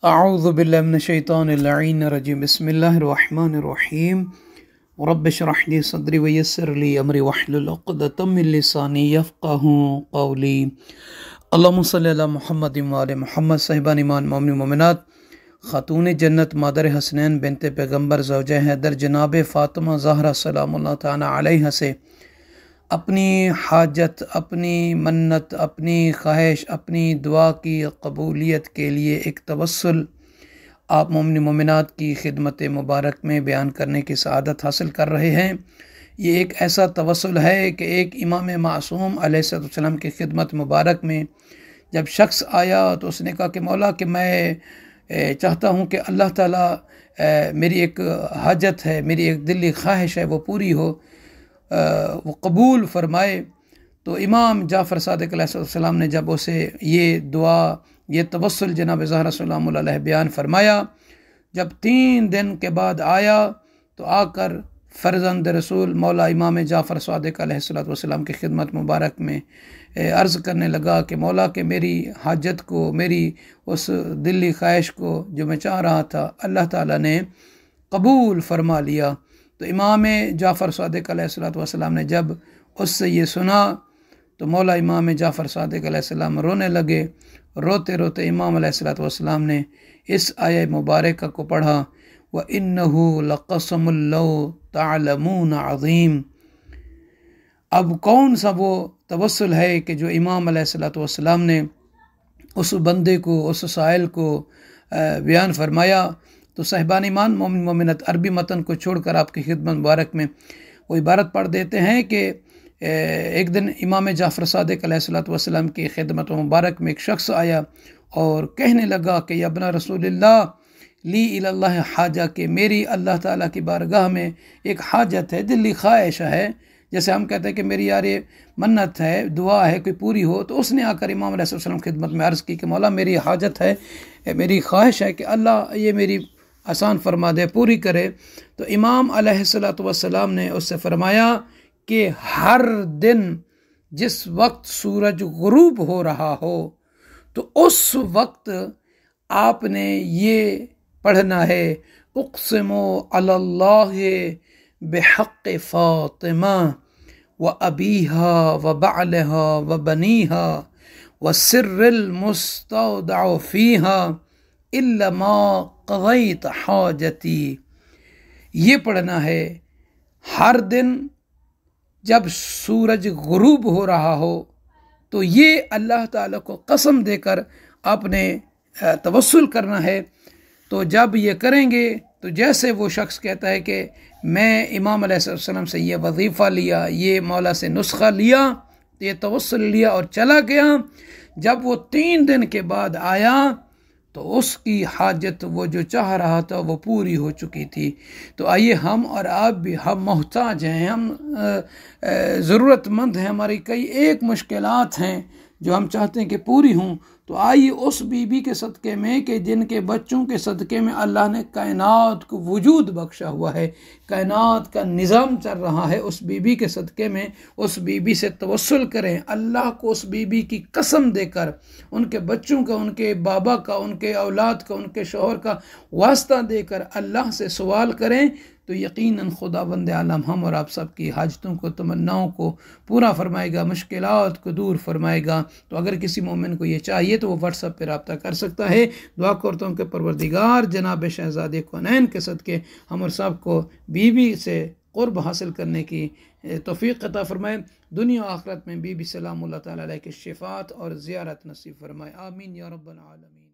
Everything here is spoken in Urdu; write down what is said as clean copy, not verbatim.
اعوذ باللہ من الشیطان اللعین الرجیم بسم اللہ الرحمن الرحیم رب اشرح لی صدری ویسر لی امری واحلل عقدۃ من لسانی یفقہوا قولی اللہم صلی علی محمد وعلی محمد صاحبان ایمان مومن مومنات خاتون جنت مادر حسنین بنت پیغمبر زوجہ حیدر جناب فاطمہ زہرا سلام اللہ تعالی علیہ سے اپنی حاجت، اپنی منت، اپنی خواہش، اپنی دعا کی قبولیت کے لیے ایک توسل آپ مومن مومنات کی خدمت مبارک میں بیان کرنے کی سعادت حاصل کر رہے ہیں۔ یہ ایک ایسا توسل ہے کہ ایک امام معصوم علیہ السلام کی خدمت مبارک میں جب شخص آیا تو اس نے کہا کہ مولا کہ میں چاہتا ہوں کہ اللہ تعالیٰ میری ایک حاجت ہے، میری ایک دلی خواہش ہے وہ پوری ہو، وہ قبول فرمائے۔ تو امام جعفر صادق علیہ السلام نے جب اسے یہ دعا، یہ توسل جناب زہرا سلام اللہ علیہ بیان فرمایا، جب 3 دن کے بعد آیا تو آ کر فرزند رسول مولا امام جعفر صادق علیہ السلام کی خدمت مبارک میں عرض کرنے لگا کہ مولا کہ میری حاجت کو، میری اس دلی خواہش کو جو میں چاہ رہا تھا اللہ تعالیٰ نے قبول فرما لیا۔ تو امام جعفر صادق علیہ السلام نے جب اس سے یہ سنا تو مولا امام جعفر صادق علیہ السلام رونے لگے۔ روتے روتے امام علیہ السلام نے اس آیہ مبارکہ کو پڑھا، وَإِنَّهُ لَقَسَمٌ لَوْ تَعْلَمُونَ عَظِيمٌ۔ اب کون سا وہ توسل ہے کہ جو امام علیہ السلام نے اس بندے کو، اس سائل کو بیان فرمایا۔ تو صاحبان ایمان مومن مومنت عربی متن کو چھوڑ کر آپ کی خدمت مبارک میں وہ عبارت پڑھ دیتے ہیں کہ ایک دن امام جعفر صادق علیہ السلام کی خدمت مبارک میں ایک شخص آیا اور کہنے لگا کہ یا ابن رسول اللہ لی اللہ حاجہ، کہ میری اللہ تعالیٰ کی بارگاہ میں ایک حاجت ہے، دلی خواہش ہے، جیسے ہم کہتے ہیں کہ میری یار یہ منت ہے، دعا ہے، کوئی پوری ہو۔ تو اس نے آ کر امام علیہ السلام کی خدمت میں عرض کی کہ مولا میری حاجت ہے، میری خواہش ہے کہ اللہ یہ میری آسان فرما دے، پوری کرے۔ تو امام علیہ السلام نے اس سے فرمایا کہ ہر دن جس وقت سورج غروب ہو رہا ہو تو اس وقت آپ نے یہ پڑھنا ہے، اقسم علی اللہ بحق فاطمہ و ابیہا و بعلہا و بنیہا و سر المستودع فیہا الا ما قضیت حاجتی۔ یہ پڑھنا ہے ہر دن جب سورج غروب ہو رہا ہو، تو یہ اللہ تعالیٰ کو قسم دے کر آپ نے توسل کرنا ہے۔ تو جب یہ کریں گے تو جیسے وہ شخص کہتا ہے کہ میں امام علیہ السلام سے یہ وظیفہ لیا، یہ مولا سے نسخہ لیا، یہ توسل لیا اور چلا گیا، جب وہ 3 دن کے بعد آیا تو اس کی حاجت وہ جو چاہ رہا تھا وہ پوری ہو چکی تھی۔ تو آئیے ہم اور آپ بھی، ہم محتاج ہیں، ہم ضرورت مند ہیں، ہماری کئی ایک مشکلات ہیں جو ہم چاہتے ہیں کہ پوری ہوں۔ تو آئیے اس بی بی کے صدقے میں کہ جن کے بچوں کے صدقے میں اللہ نے کائنات کو وجود بخشا ہوا ہے، کائنات کا نظام چل رہا ہے، اس بی بی کے صدقے میں اس بی بی سے توسل کریں، اللہ کو اس بی بی کی قسم دے کر ان کے بچوں کا، ان کے بابا کا، ان کے اولاد کا، ان کے شوہر کا واسطہ دے کر اللہ سے سوال کریں تو یقیناً خداوند عالم ہم اور آپ سب کی حاجتوں کو، تمناؤں کو پورا فرمائے گا، مشکلات کو دور فرمائے گا۔ تو اگر کسی مومن کو یہ چاہیے تو وہ واٹس ایپ پہ رابطہ کر سکتا ہے۔ دعا کرتا ہوں کہ پروردگار جناب شہزادے کونین کے صدقے ہم اور سب کو بیوی سے قرب حاصل کرنے کی توفیق عطا فرمائے، دنیا و آخرت میں بی بی سلام اللہ تعالیٰ علیہ کی شفاعت اور زیارت نصیب فرمائے، آمین یا رب العالمین۔